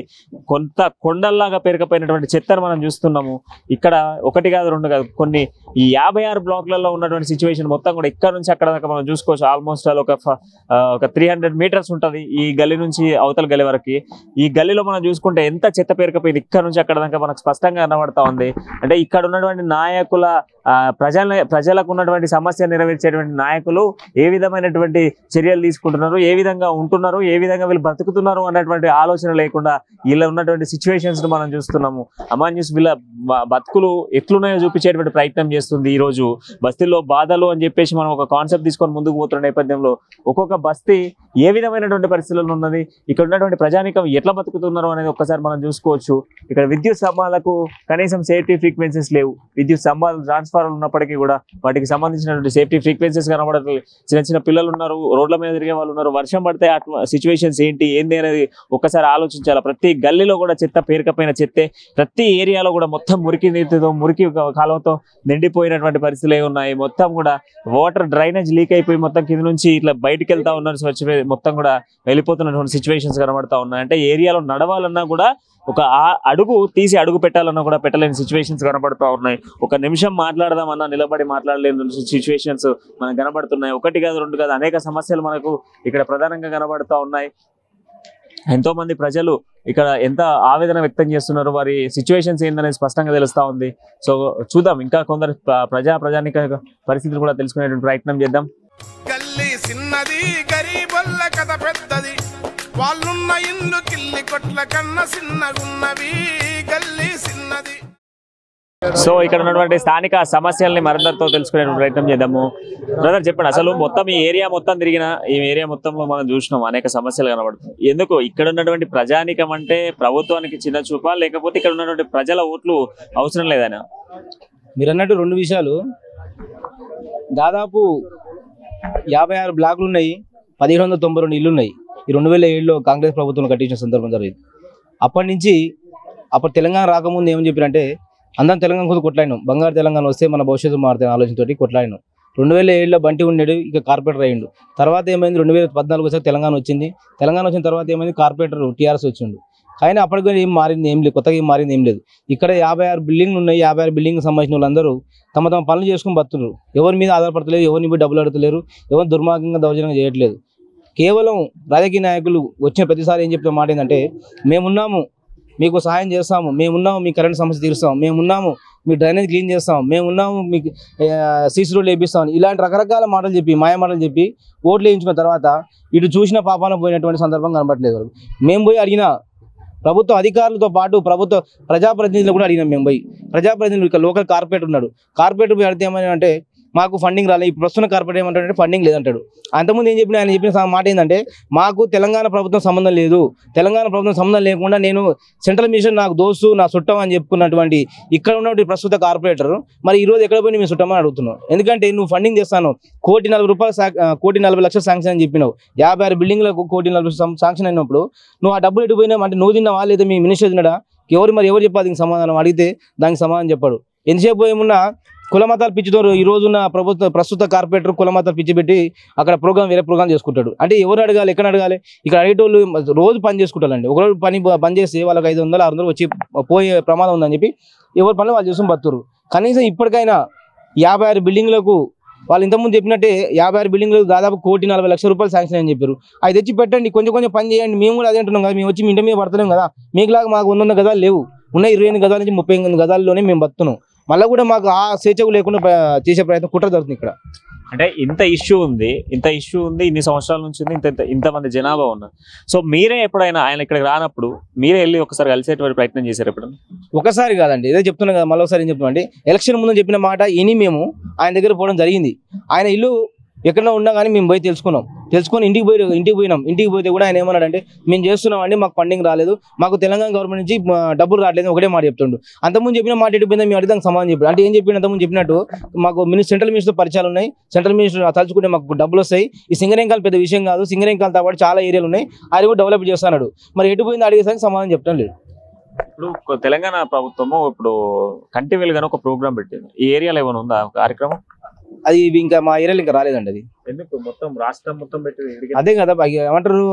కొంత కొండల్లాగా పేరుకపోయినటువంటి చెత్తను మనం చూస్తున్నాము. ఇక్కడ ఒకటి కాదు రెండు కాదు కొన్ని ఈ 56 బ్లాక్లలో ఉన్నటువంటి సిచ్యువేషన్ మొత్తం కూడా ఇక్కడ నుంచి అక్కడ దాకా మనం చూసుకోవచ్చు. ఆల్మోస్ట్ ఒక 300 మీటర్స్ ఉంటుంది ఈ గల్లీ నుంచి అవతల గల్లీ వరకు. ఈ గల్లీలో మనం చూసుకుంటే ఎంత చెత్త పేరుకపోయింది ఇక్కడ నుంచి అక్కడ దాకా మనకు స్పష్టంగా కనబడతా ఉంది. అంటే ఇక్కడ ఉన్నటువంటి నాయకుల ప్రజలకు ఉన్నటువంటి సమస్య నెరవేర్చేటువంటి నాయకులు ఏ విధమైనటువంటి చర్యలు తీసుకుంటున్నారు, ఏ విధంగా ఉంటున్నారు, ఏ విధంగా వీళ్ళు బ్రతుకుతున్నారు అన్నటువంటి ఆలోచన లేకుండా వీళ్ళ ఉన్నటువంటి సిచ్యువేషన్స్ ను మనం చూస్తున్నాము. అమాన్యూస్ వీళ్ళ బతుకులు ఎట్లున్నాయో చూపించేటువంటి ప్రయత్నం చేస్తుంది. ఈ రోజు బస్తీల్లో బాధలు అని చెప్పేసి మనం ఒక కాన్సెప్ట్ తీసుకొని ముందుకు పోతున్న నేపథ్యంలో ఒక్కొక్క బస్తీ ఏ విధమైనటువంటి పరిస్థితుల్లో ఉన్నది, ఇక్కడ ఉన్నటువంటి ప్రజానికం ఎట్లా బతుకుతున్నారు అనేది ఒక్కసారి మనం చూసుకోవచ్చు. ఇక్కడ విద్యుత్ స్తంభాలకు కనీసం సేఫ్టీ ఫ్రీక్వెన్సీస్ లేవు. విద్యుత్ స్తంభాలు ట్రాన్స్ఫార్మర్ ఉన్నప్పటికీ కూడా వాటికి సంబంధించినటువంటి సేఫ్టీ ఫ్రీక్వెన్సీస్ కనబడట్లేదు. చిన్న చిన్న పిల్లలు ఉన్నారు, రోడ్ల మీద తిరిగే వాళ్ళు ఉన్నారు. వర్షం పడితే సిచ్యువేషన్స్ ఏంటి అనేది ఒక్కసారి ఆలోచించాలి. ప్రతి గల్లీలో కూడా చెత్త పేరుకపోయిన చెత్తే, ప్రతి ఏరియాలో కూడా మొత్తం మురికి నీటితో మురికి కాలువతో నిండిపోయినటువంటి పరిస్థితులు ఉన్నాయి. మొత్తం కూడా వాటర్ డ్రైనేజ్ లీక్ అయిపోయి మొత్తం కింద నుంచి ఇట్లా బయటకు వెళ్తా ఉన్నారు. మొత్తం కూడా వెళ్ళిపోతున్నటువంటి సిచ్యువేషన్స్ కనబడతా ఉన్నాయి. అంటే ఏరియాలో నడవాలన్నా కూడా ఒక అడుగు తీసి అడుగు పెట్టాలన్నా కూడా పెట్టలేని సిచ్యువేషన్స్ కనబడుతూ ఉన్నాయి. ఒక నిమిషం మాట్లాడదామన్నా నిలబడి మాట్లాడలేని సిచ్యువేషన్స్ మనకు కనబడుతున్నాయి. ఒకటి కాదు రెండు కాదు అనేక సమస్యలు మనకు ఇక్కడ ప్రధానంగా కనబడుతూ ఉన్నాయి. ఎంతో మంది ప్రజలు ఇక్కడ ఎంత ఆవేదన వ్యక్తం చేస్తున్నారు, వారి సిచ్యువేషన్స్ ఏందనేది స్పష్టంగా తెలుస్తా ఉంది. సో చూద్దాం, ఇంకా కొందరు ప్రజానిక పరిస్థితులు కూడా తెలుసుకునేటువంటి ప్రయత్నం చేద్దాం. గల్లీ చిన్నది గరీబొల్ల కథ పెద్దది, వాళ్ళున్న ఇల్లు కిల్లి కొట్ల కన్న చిన్నగున్నవి, గల్లీ చిన్నది. సో ఇక్కడ ఉన్నటువంటి స్థానిక సమస్యల్ని మరందరితో తెలుసుకునే ప్రయత్నం చేద్దాము. బ్రదర్ చెప్పండి, అసలు మొత్తం ఈ ఏరియా మొత్తం తిరిగిన ఈ ఏరియా మొత్తంలో మనం చూసినాం అనేక సమస్యలు కనబడుతుంది. ఎందుకు ఇక్కడ ఉన్నటువంటి ప్రజానికం అంటే ప్రభుత్వానికి చిన్న చూపా, లేకపోతే ఇక్కడ ఉన్నటువంటి ప్రజల ఓట్లు అవసరం లేదనా? మీరు అన్నట్టు రెండు విషయాలు. దాదాపు 56 బ్లాకులు ఉన్నాయి, 1792 ఇల్లు ఉన్నాయి. ఈ 2007లో కాంగ్రెస్ ప్రభుత్వం కట్టించిన సందర్భం జరిగింది. అప్పటి నుంచి అప్పుడు తెలంగాణ రాకముందు ఏమని చెప్పారంటే అందరం తెలంగాణ కోసం కొట్లాడినాం, బంగారు తెలంగాణ వస్తే మన భవిష్యత్తు మారుతాయి ఆలోచనతో కొట్లాడినాం. 2007లో బంటి ఉన్నాడు, ఇక కార్పొరేటర్ అయ్యిండు. తర్వాత ఏమైంది, 2014 వచ్చాక తెలంగాణ వచ్చింది. తెలంగాణ వచ్చిన తర్వాత ఏమైంది, కార్పొరేటర్ టీఆర్ఎస్ వచ్చిండు. కానీ అప్పటికి ఏం మారింది ఏం లేదు, కొత్తగా ఏం మారింది ఏం లేదు. ఇక్కడ 56 బిల్డింగ్లు ఉన్నాయి. 56 బిల్డింగ్కి సంబంధించిన వాళ్ళందరూ తమ పనులు చేసుకుని బతున్నారు. ఎవరి మీద ఆధారపడతలేరు, ఎవరిని పోయి డబ్బులు అడగలేరు, ఎవరు దుర్మార్గంగా దౌర్జన్యంగా చేయట్లేదు. కేవలం రాజకీయ నాయకులు వచ్చిన ప్రతిసారి ఏం చెప్తున్న మాట ఏంటంటే మేమున్నాము, మీకు సహాయం చేస్తాము, మేమున్నాము, మీ కరెంట్ సమస్య తీరుస్తాం, మేమున్నాము, మీ డ్రైనేజ్ క్లీన్ చేస్తాం, మేమున్నాము, మీకు సీసీ రోడ్లు వేపిస్తాం, ఇలాంటి రకరకాల మాటలు చెప్పి మాయ మాటలు చెప్పి ఓట్లు వేయించుకున్న తర్వాత ఇటు చూసిన పాపాన పోయినటువంటి సందర్భం కనబడలేదు. మేము పోయి అడిగిన ప్రభుత్వ అధికారులతో పాటు ప్రభుత్వ ప్రజాప్రతినిధులు కూడా అడిగినాం. మేము పోయి ప్రజాప్రతినిధులు ఇక్కడ లోకల్ కార్పొరేటర్ ఉన్నాడు, కార్పొరేటర్ పోయి అడిగితే ఏమని అంటే మాకు ఫండింగ్ రాలేదు, ఇప్పుడు ప్రస్తుతం కార్పొరేట్ ఏమంటాడంటే ఫండింగ్ లేదంటాడు. అంతకుముందు ఏం చెప్పిన ఆయన చెప్పిన మాట ఏంటంటే మాకు తెలంగాణ ప్రభుత్వం సంబంధం లేదు, తెలంగాణ ప్రభుత్వం సంబంధం లేకుండా నేను సెంట్రల్ మినిస్టర్ నాకు దోస్తు నా చుట్టం అని చెప్పుకున్నటువంటి ఇక్కడ ఉన్నటువంటి ప్రస్తుత కార్పొరేటర్ మరి ఈరోజు ఎక్కడ పోయి మేము చుట్టమని అడుగుతున్నావు. ఎందుకంటే నువ్వు ఫండింగ్ చేస్తాను ₹1,40,00,000 శాంక్షన్ అని చెప్పినావు. 56 బిల్డింగ్లకు ₹1,40,00,000 శాంక్షన్ అయినప్పుడు నువ్వు ఆ డబ్బులు ఎటు పోయినావు అంటే నువ్వు తిన్నావా లేదా మీ మినిస్టర్ తిన్నాడా, ఎవరు చెప్పాలి దీనికి సమాధానం అడిగితే దానికి సమాధానం చెప్పాడు. ఎంతసేపు ఏమున్నా కుల మతాలు పిచ్చితో ఈ రోజున ప్రస్తుత కార్పొరేటర్ కుల మతాలు పిచ్చి పెట్టి అక్కడ వేరే ప్రోగ్రామ్ చేసుకుంటాడు. అంటే ఎవరు అడగాలి, ఎక్కడ అడగాలి? ఇక్కడ అడిగేటోళ్ళు రోజు పని చేసుకుంటారండి. ఒకరోజు పని చేస్తే వాళ్ళకి 500-600 వచ్చి పోయే ప్రమాదం ఉందని చెప్పి ఎవరి పనులు వాళ్ళు చూసుకుని బతురు. కనీసం ఇప్పటికైనా 56 బిల్డింగ్లకు వాళ్ళు ఇంతకుముందు చెప్పినట్టే 56 బిల్డింగ్లకు దాదాపు ₹1,40,00,000 శాంక్షన్ అని చెప్పారు. అది తెచ్చి పెట్టండి, కొంచెం పని చేయండి. మేము కూడా అదే అంటున్నాం కదా, మేము వచ్చి మీ ఇంటి మీద పడతలేం కదా. మీకులాగా మాకు 100 గదాలు లేవు, ఉన్న 28 గదాల నుంచి 38 గదాల్లోనే మేము బతున్నాం. మళ్ళీ కూడా మాకు ఆ స్వేచ్ఛకు లేకుండా చేసే ప్రయత్నం కుట్ర జరుగుతుంది ఇక్కడ. అంటే ఇంత ఇష్యూ ఉంది, ఇన్ని సంవత్సరాల నుంచి ఉంది, ఇంతమంది జనాభా ఉన్నారు. సో మీరే ఎప్పుడైనా ఆయన ఇక్కడికి రానప్పుడు మీరే వెళ్ళి ఒకసారి కలిసేటువంటి ప్రయత్నం చేశారు ఎప్పుడు? ఒకసారి కాదండి, ఇదే చెప్తున్నా కదా, మళ్ళీ ఒకసారి ఏం చెప్తున్నా అంటే ఎలక్షన్ ముందు చెప్పిన మాట ఇని మేము ఆయన దగ్గర పోవడం జరిగింది. ఆయన ఇల్లు ఎక్కడో ఉన్నా కానీ మేము పోయి తెలుసుకొని ఇంటికి పోయినాం. ఇంటికి పోతే కూడా ఆయన ఏమన్నాడంటే మేము చేస్తున్నామండి, మాకు ఫండింగ్ రాలేదు, మాకు తెలంగాణ గవర్నమెంట్ నుంచి డబ్బులు రావట్లేదు ఒకటే మాట చెప్తుండు. అంతకుముందు చెప్పిన మాట ఎటుపోయిందా మేము అడిగితే సమాధానం చెప్పాడు. అంటే ఏం చెప్పిన అంతకుముందు చెప్పినట్టు మాకు సెంట్రల్ మినిస్టర్ పరిచయాలు ఉన్నాయి, సెంట్రల్ మినిస్టర్ తలుచుకుంటే మాకు డబ్బులు వస్తాయి, ఈ సింగరేంకాలు పెద్ద విషయం కాదు, సింగరేంకాలతో పాటు చాలా ఏరియాలు ఉన్నాయి, అది కూడా డెవలప్ చేస్తున్నాడు. మరి ఎటుపోయింది అడిగేసరికి సమాధానం చెప్తాను లేదు. ఇప్పుడు తెలంగాణ ప్రభుత్వము ఇప్పుడు కంటి వెలుగు ఒక ప్రోగ్రామ్ పెట్టింది. ఈ ఏరియాలో ఏమైనా ఉందా కార్యక్రమం? అది ఇంకా మా ఏరియాలో ఇంకా రాలేదండి. అది ఎందుకు మొత్తం రాష్ట్రం మొత్తం పెట్టి అదే కదా ఏమంటారు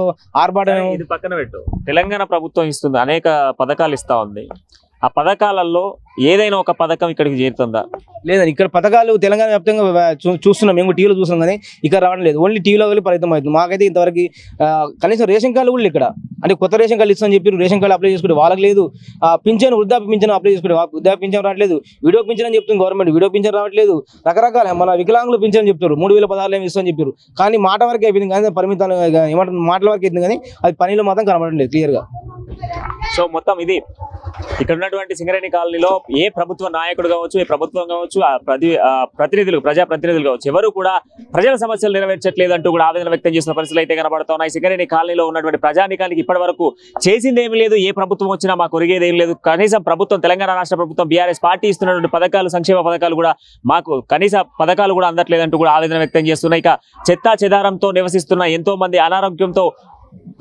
ఆర్భాటం. ఇది పక్కన పెట్టు. తెలంగాణ ప్రభుత్వం ఇస్తుంది, అనేక పథకాలు ఇస్తా ఉంది. ఆ పథకాలలో ఏదైనా ఒక పథకం ఇక్కడికి చేరుతుందా? లేదండి. ఇక్కడ పథకాలు తెలంగాణ వ్యాప్తంగా చూస్తున్నాం, మేము టీవీలో చూస్తున్నాం కానీ ఇక్కడ రావడం లేదు. ఓన్లీ టీవీలో వెళ్ళి పరిమితం అవుతుంది. మాకైతే ఇంతవరకు కనీసం రేషన్ కార్డు కూడా ఇక్కడ, అంటే కొత్త రేషన్ కార్డు ఇస్తామని చెప్పి రేషన్ కార్డు అప్లై చేసుకుంటే వాళ్ళకి లేదు. పింఛన్ వృద్ధాప్య పింఛన్ అప్లై చేసుకుంటే వృద్ధాప్య పింఛన్ రావట్లేదు. వీడియో పింఛన్ అని చెప్తుంది గవర్నమెంట్, వీడియో పింఛన్ రావట్లేదు. రకరకాల మన వికలాంగులు పింఛన్ చెప్తారు 3016 ఏమి ఇస్తామని చెప్పారు. కానీ మాట వరకు అయిపోయింది కానీ పరిమితాలు ఏమంటారు మాటల వరకు అవుతుంది కానీ అది పనిలో మాత్రం కనబడడం లేదు క్లియర్గా. సో మొత్తం ఇది ఇక్కడ ఉన్నటువంటి సింగరేణి కాలనీలో ఏ ప్రభుత్వ నాయకుడు కావచ్చు, ఏ ప్రభుత్వం కావచ్చు, ప్రతినిధులు ప్రజాప్రతినిధులు కావచ్చు, ఎవరు కూడా ప్రజల సమస్యలు నెరవేర్చట్లేదు అంటూ కూడా ఆవేదన వ్యక్తం చేసిన పరిస్థితులు అయితే కనబడుతున్నాయి. సింగరేణి కాలనీలో ఉన్నటువంటి ప్రజానికానికి ఇప్పటి వరకు చేసింది ఏమీ లేదు. ఏ ప్రభుత్వం వచ్చినా మాకు ఒరిగేది ఏం లేదు. కనీసం ప్రభుత్వం, తెలంగాణ రాష్ట్ర ప్రభుత్వం బీఆర్ఎస్ పార్టీ ఇస్తున్నటువంటి పథకాలు, సంక్షేమ పథకాలు కూడా మాకు కనీస పథకాలు కూడా అందట్లేదంటూ కూడా ఆవేదన వ్యక్తం చేస్తున్నాయి. ఇక చెత్తా చెదారంతో నివసిస్తున్న ఎంతో మంది అనారోగ్యంతో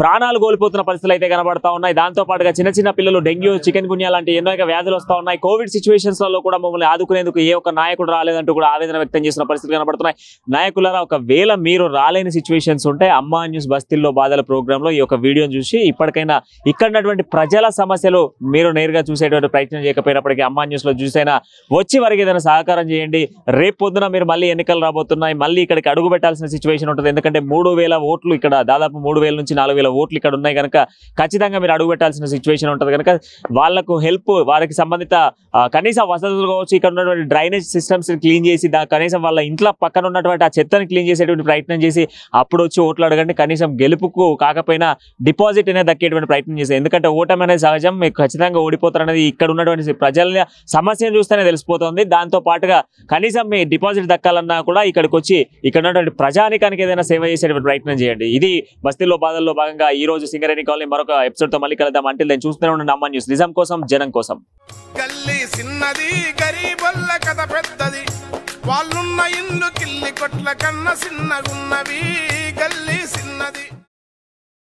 ప్రాణాలు కోల్పోతున్న పరిస్థితులు అయితే కనబడతా ఉన్నాయి. దాంతో పాటుగా చిన్న చిన్న పిల్లలు డెంగ్యూ, చికెన్ గున్యా లాంటి ఎన్నో వ్యాధులు వస్తూ ఉన్నాయి. కోవిడ్ సిచ్యువేషన్స్ లలో కూడా మమ్మల్ని ఆదుకునేందుకు ఏ ఒక్క నాయకుడు రాలేదంటూ కూడా ఆవేదన వ్యక్తం చేసిన పరిస్థితులు కనబడుతున్నాయి. నాయకులారా, ఒకవేళ మీరు రాలేని సిచ్యువేషన్స్ ఉంటే అమ్మా న్యూస్ బస్తీల్లో బాధల ప్రోగ్రామ్ లో ఈ యొక్క వీడియోని చూసి ఇప్పటికైనా ఇక్కడ ఉన్నటువంటి ప్రజల సమస్యలు మీరు నేరుగా చూసేటువంటి ప్రయత్నం చేయకపోయినప్పటికీ అమ్మా న్యూస్ లో చూసైనా వచ్చి వారికి ఏదైనా సహకారం చేయండి. రేపు పొద్దున మీరు మళ్ళీ ఎన్నికలు రాబోతున్నాయి, మళ్ళీ ఇక్కడికి అడుగు పెట్టాల్సిన సిచ్యువేషన్ ఉంటుంది. ఎందుకంటే 3000 ఓట్లు ఇక్కడ, దాదాపు 3000 నుంచి 4000 ఓట్లు ఇక్కడ ఉన్నాయి కనుక ఖచ్చితంగా మీరు అడుగు పెట్టాల్సిన సిచ్యువేషన్ ఉంటుంది. కనుక వాళ్లకు హెల్ప్, వారికి సంబంధిత కనీస వసతులు కావచ్చు, ఇక్కడ ఉన్నటువంటి డ్రైనేజ్ సిస్టమ్స్ క్లీన్ చేసి కనీసం వాళ్ళ ఇంట్లో పక్కన ఉన్నటువంటి ఆ చెత్తని క్లీన్ చేసేటువంటి ప్రయత్నం చేసి అప్పుడు వచ్చి ఓట్లు అడగండి. కనీసం గెలుపుకు కాకపోయినా డిపాజిట్ అనేది దక్కేటువంటి ప్రయత్నం చేసి, ఎందుకంటే ఓటమి అనేది సహజం, మీకు ఖచ్చితంగా ఓడిపోతారు అనేది ఇక్కడ ఉన్నటువంటి ప్రజల సమస్యను చూస్తేనే తెలిసిపోతుంది. దాంతో పాటుగా కనీసం మీ డిపాజిట్ దక్కాలన్నా కూడా ఇక్కడికి వచ్చి ఇక్కడ ఉన్నటువంటి ప్రజానికానికి ఏదైనా సేవ చేసేటువంటి ప్రయత్నం చేయండి. ఇది బస్తీల్లో బాధల్లో భాగంగా ఈ రోజు సింగరేణి కాలనీ మరొక ఎపిసోడ్ తో మళ్ళీ కలుద్దాం. అంటే నేను చూస్తూనే ఉండండి అమ్మా న్యూస్, నిజం కోసం, జనం కోసం. గల్లీ సిన్నది గరీబొల్ల కథ పెద్దది, వాళ్ళున్న ఇల్లు కిల్లి కొట్ల కన్న సిన్నగున్నవి. గల్లీ సిన్నది.